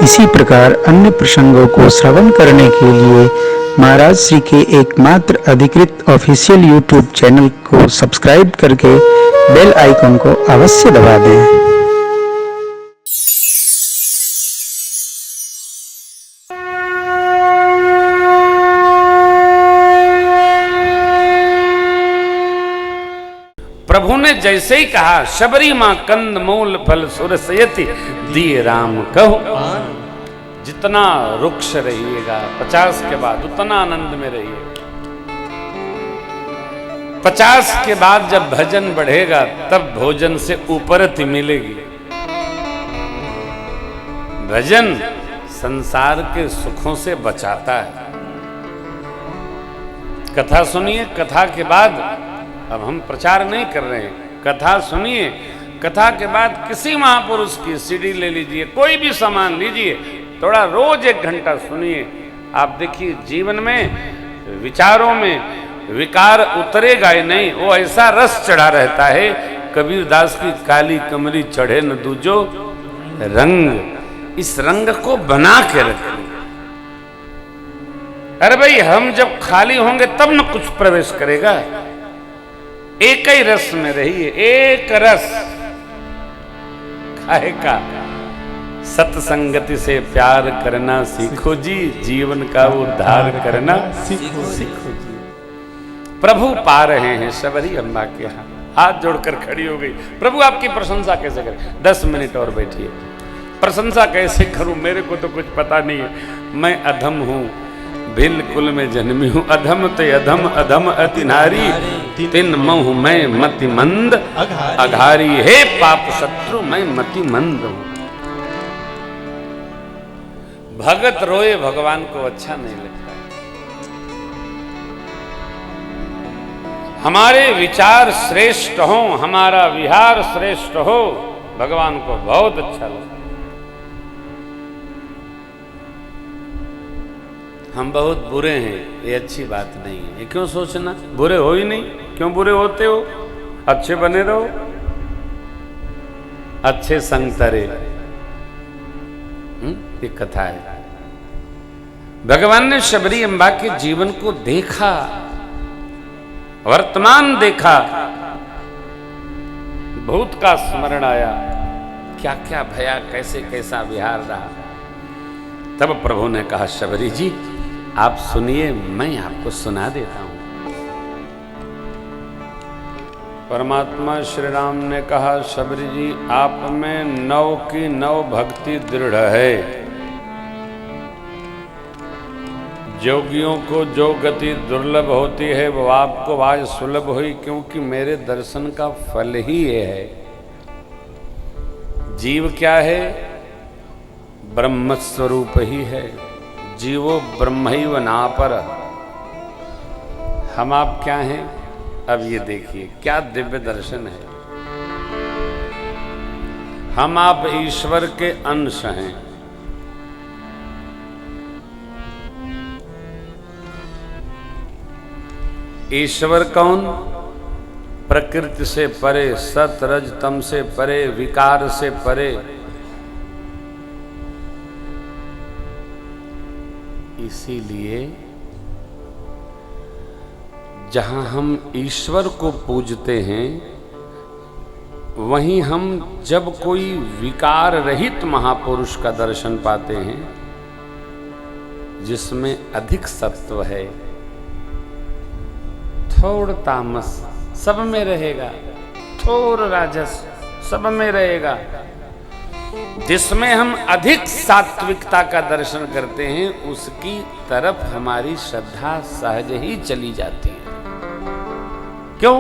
इसी प्रकार अन्य प्रसंगों को श्रवण करने के लिए महाराज श्री के एकमात्र अधिकृत ऑफिशियल यूट्यूब चैनल को सब्सक्राइब करके बेल आइकन को अवश्य दबा दें। प्रभु ने जैसे ही कहा शबरी मां कंद मूल फल सुरसयति दिए राम कहो। जितना रुक्ष रहिएगा 50 के बाद उतना आनंद में रहिए। 50 के बाद जब भजन बढ़ेगा तब भोजन से ऊपरति मिलेगी। भजन संसार के सुखों से बचाता है। कथा सुनिए, कथा के बाद, अब हम प्रचार नहीं कर रहे हैं, कथा सुनिए, कथा के बाद किसी महापुरुष की सीडी ले लीजिए, कोई भी सामान लीजिए, थोड़ा रोज 1 घंटा सुनिए। आप देखिए जीवन में, विचारों में विकार उतरेगा ही नहीं, वो ऐसा रस चढ़ा रहता है। कबीर दास की काली कमरी चढ़े न दूजो रंग, इस रंग को बना के रखें। अरे भाई हम जब खाली होंगे तब न कुछ प्रवेश करेगा। एक ही रस में रहिए, एक रस काहे का। सत्संगति से प्यार करना सीखो जी, जीवन का उद्धार करना सीखो जी। प्रभु पा रहे हैं शबरी अम्मा के यहाँ, हाथ जोड़कर खड़ी हो गई। प्रभु आपकी प्रशंसा कैसे करें? 10 मिनट और बैठिए। प्रशंसा कैसे करूं? मेरे को तो कुछ पता नहीं है। मैं अधम हूं, भिल कुल में जन्मी हूं। अधम ते अधम, अधम अति नारी, तिन महु मैं मति मंद अघारी। हे पाप शत्रु मैं मति मंद हूं। भगत रोए भगवान को अच्छा नहीं लगता। हमारे विचार श्रेष्ठ हो, हमारा विहार श्रेष्ठ हो, भगवान को बहुत अच्छा लगता। हम बहुत बुरे हैं, ये अच्छी बात नहीं है। ये क्यों सोचना? बुरे हो ही नहीं, क्यों बुरे होते हो? अच्छे बने रहो। अच्छे संग तरे, ये कथा है। भगवान ने शबरी अम्बा के जीवन को देखा, वर्तमान देखा, भूत का स्मरण आया, क्या क्या भया, कैसे कैसा विहार रहा। तब प्रभु ने कहा शबरी जी आप सुनिए, मैं आपको सुना देता हूं। परमात्मा श्री राम ने कहा शबरी जी आप में 9 की 9 भक्ति दृढ़ है। जोगियों को जो गति दुर्लभ होती है वो आपको आज सुलभ हुई, क्योंकि मेरे दर्शन का फल ही ये है। जीव क्या है? ब्रह्म स्वरूप ही है। जीवो ब्रह्मैव नापर। हम आप क्या हैं? अब ये देखिए क्या दिव्य दर्शन है। हम आप ईश्वर के अंश हैं। ईश्वर कौन? प्रकृति से परे, सत रज तम से परे, विकार से परे। इसीलिए जहां हम ईश्वर को पूजते हैं, वहीं हम जब कोई विकार रहित महापुरुष का दर्शन पाते हैं, जिसमें अधिक सत्व है, थोड़ तामस सब में रहेगा, थोड़ राजस सब में रहेगा, जिसमें हम अधिक सात्विकता का दर्शन करते हैं, उसकी तरफ हमारी श्रद्धा सहज ही चली जाती है। क्यों?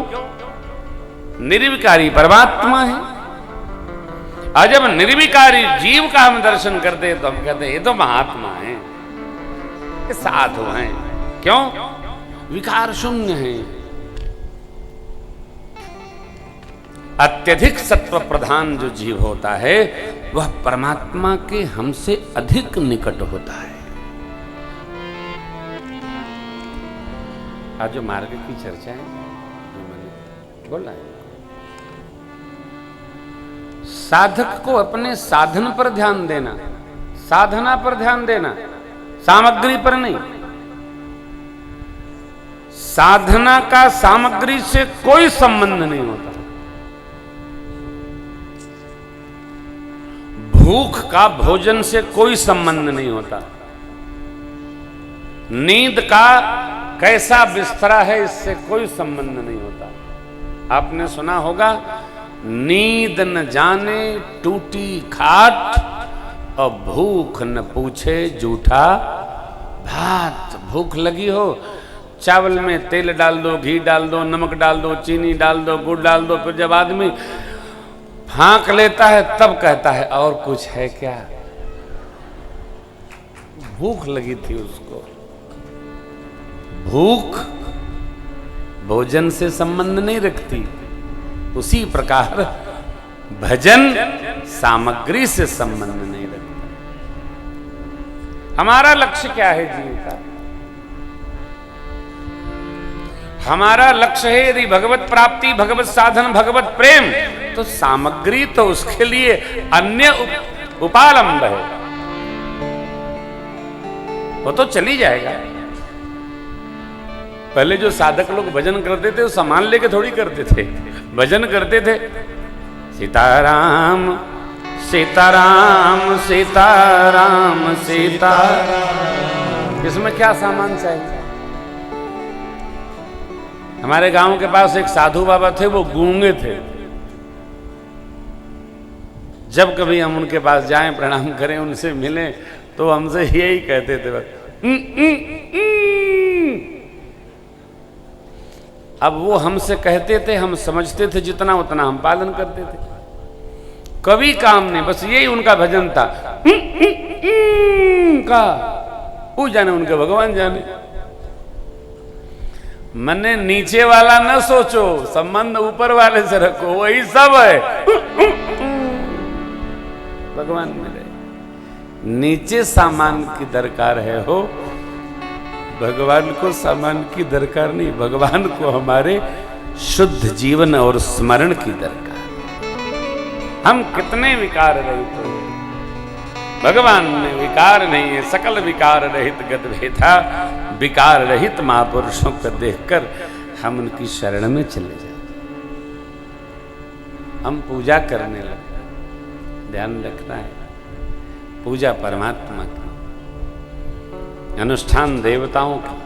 निर्विकारी परमात्मा है। और जब निर्विकारी जीव का हम दर्शन करते हैं तो हम कहते हैं ये तो महात्मा है, ये साधु हैं। क्यों? विकार शून्य है। अत्यधिक सत्व प्रधान जो जीव होता है वह परमात्मा के हमसे अधिक निकट होता है। आज जो मार्ग की चर्चा है, मैंने बोला है, साधक को अपने साधन पर ध्यान देना, साधना पर ध्यान देना, सामग्री पर नहीं। साधना का सामग्री से कोई संबंध नहीं होता। भूख का भोजन से कोई संबंध नहीं होता। नींद का कैसा बिस्तरा है इससे कोई संबंध नहीं होता। आपने सुना होगा, नींद न जाने टूटी खाट और भूख न पूछे जूठा भात। भूख लगी हो, चावल में तेल डाल दो, घी डाल दो, नमक डाल दो, चीनी डाल दो, गुड़ डाल दो, फिर जब आदमी फांक लेता है तब कहता है और कुछ है क्या। भूख लगी थी उसको। भूख भोजन से संबंध नहीं रखती। उसी प्रकार भजन सामग्री से संबंध नहीं रखता। हमारा लक्ष्य क्या है जीवन का? हमारा लक्ष्य है यदि भगवत प्राप्ति, भगवत साधन, भगवत प्रेम, तो सामग्री तो उसके लिए अन्य उपालंब है, वो तो चली जाएगा। पहले जो साधक लोग भजन करते थे वो सामान लेके थोड़ी करते थे, भजन करते थे सीताराम सीताराम सीताराम सीताराम। इसमें क्या सामान चाहिए? हमारे गांव के पास एक साधु बाबा थे, वो गूंगे थे। जब कभी हम उनके पास जाएं, प्रणाम करें, उनसे मिलें, तो हमसे यही कहते थे बस। अब वो हमसे कहते थे, हम समझते थे जितना उतना हम पालन करते थे। कभी काम नहीं, बस यही उनका भजन था का। वो जाने उनके भगवान जाने। मने नीचे वाला न सोचो, संबंध ऊपर वाले से रखो, वही सब है। भगवान मिले। नीचे सामान की दरकार है हो, भगवान को सामान की दरकार नहीं। भगवान को हमारे शुद्ध जीवन और स्मरण की दरकार। हम कितने विकार रहित हो, भगवान में विकार नहीं है। सकल विकार रहित गद भेदा, विकार रहित महापुरुषों को देखकर हम उनकी शरण में चले जाते। हम पूजा करने लगते, ध्यान रखना है। पूजा परमात्मा की, अनुष्ठान देवताओं की,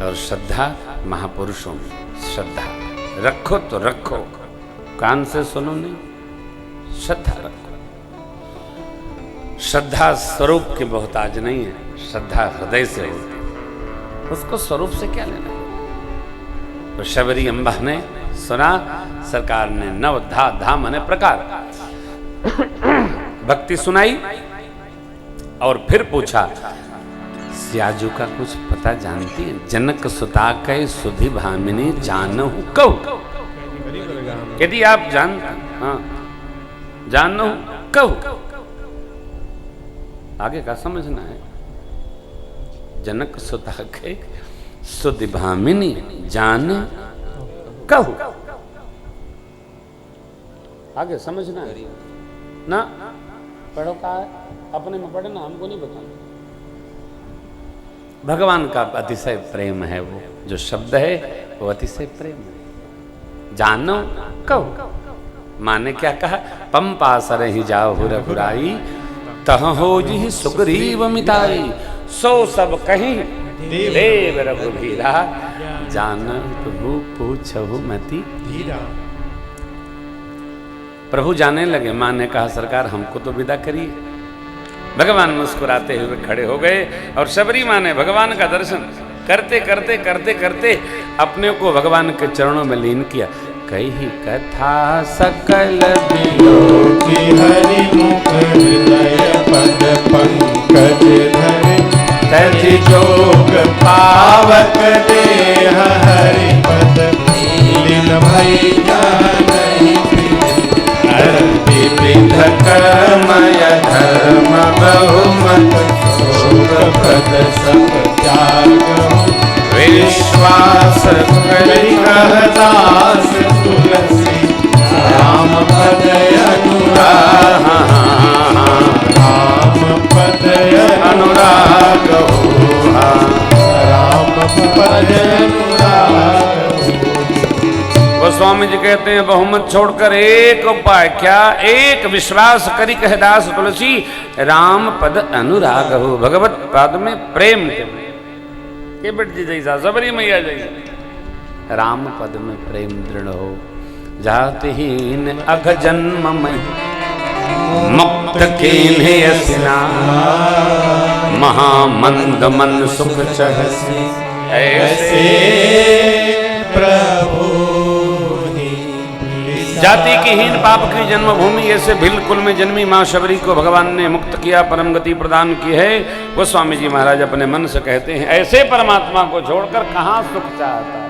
और श्रद्धा महापुरुषों में। श्रद्धा रखो तो रखो, कान से सुनो नहीं, श्रद्धा रखो। श्रद्धा स्वरूप की मोहताज नहीं है, श्रद्धा हृदय से होती है। उसको स्वरूप से क्या लेना? तो शबरी अम्बा ने सुना, सरकार ने नव धा धाम अने प्रकार भक्ति सुनाई और फिर पूछा, सियाजू का कुछ पता जानती है? जनक सुता कै सुधि भामिनी जानहु कहु। यदि आप जानते, हाँ जानहु कहु। आगे का समझना है। जनक सुता कै सुधि भामिनी जान कहु। आगे समझना है ना। पढ़ो का है, अपने में पढ़ना, हमको नहीं बताना। भगवान का अतिशय प्रेम है, वो जो शब्द है वो अतिशय प्रेम है। जानो कहो, माने क्या कहा? पंपा सर ही जाओ रघुराई, तह हो जी सुग्रीव मिताई। सो सब कहीं देव रघुवीरा, जान प्रभु पूछहु मति धीरा। प्रभु जाने लगे। मां ने कहा, सरकार हमको तो विदा करिए। भगवान मुस्कुराते हुए खड़े हो गए और शबरी मां ने भगवान का दर्शन करते करते करते करते अपने को भगवान के चरणों में लीन किया। कही कथा सकल विलोकी हरि मुख हृदय पद पंकज धरे, तज जोग पावक देह हरि पद लीन भई नहीं विविध कर्मय धर्म बहुमत, शोक पद सब त्याग विश्वास करि कहदास तुलसी, राम पद अनुराग। कहते हैं बहुमत छोड़कर एक उपाय क्या, एक विश्वास करी कह दास तुलसी, राम पद अनुराग हो, भगवत पद में प्रेम के बट जी जैसा सबरी मैया जैसा राम पद में प्रेम दृढ़ हो। जातिहीन अघ जन्म में मुक्त कीन्हे असिना, महामंद मन सुख चहसी, ऐसे प्रभु जाति की हीन पाप की जन्मभूमि ऐसे बिल्कुल में जन्मी मां शबरी को भगवान ने मुक्त किया, परम गति प्रदान की है। वो स्वामी जी महाराज अपने मन से कहते हैं ऐसे परमात्मा को छोड़कर कहां सुख चाहता है।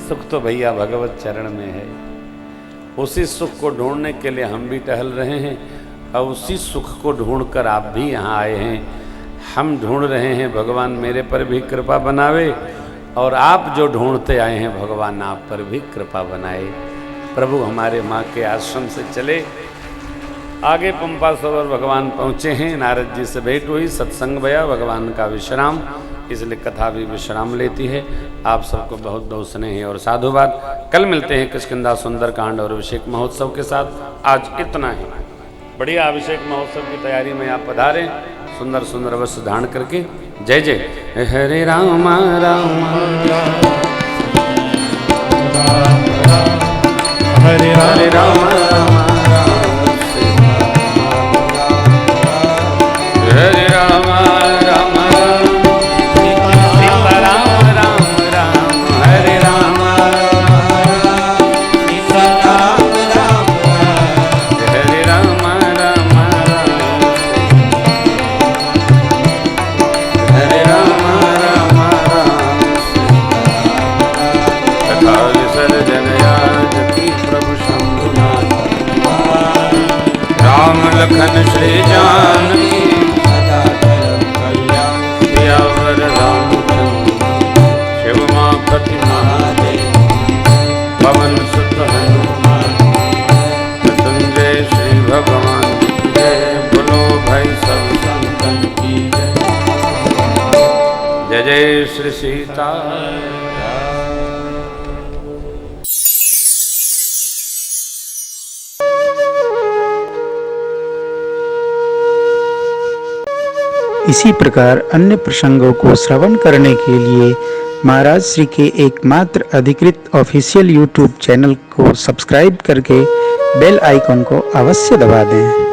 सुख तो भैया भगवत चरण में है। उसी सुख को ढूंढने के लिए हम भी टहल रहे हैं और उसी सुख को ढूंढकर आप भी यहाँ आए हैं। हम ढूंढ रहे हैं भगवान मेरे पर भी कृपा बनावे, और आप जो ढूंढते आए हैं भगवान आप पर भी कृपा बनाए। प्रभु हमारे माँ के आश्रम से चले, आगे पंपा सरोवर भगवान पहुँचे हैं, नारद जी से भेंट हुई, सत्संग भया, भगवान का विश्राम, इसलिए कथा भी विश्राम लेती है। आप सबको बहुत बहुत स्नेह और साधुवाद। कल मिलते हैं किष्किंधा सुंदर कांड और अभिषेक महोत्सव के साथ। आज इतना ही। बढ़िया अभिषेक महोत्सव की तैयारी में आप पधारें, सुंदर सुंदर वस्त्र धारण करके। जय जय हरे राम राम हरे हरे राम राम हरे राम राम सीता राम राम राम हरे राम सीता राम राम हरे राम राम हरे राम राम कथा विसर्जन याजकी प्रभु शंभुनाथ, राम लखन श्री जानकी सदा धर्म कल्याण, सियावर रामचंद्र शिव मां प्रति महादेव, पवन सुत हनुमान, संजय श्री भगवान की जय। बोलो भाई सब संतन की जय। जय जय श्री सीता। इसी प्रकार अन्य प्रसंगों को श्रवण करने के लिए महाराज श्री के एकमात्र अधिकृत ऑफिशियल यूट्यूब चैनल को सब्सक्राइब करके बेल आइकन को अवश्य दबा दें।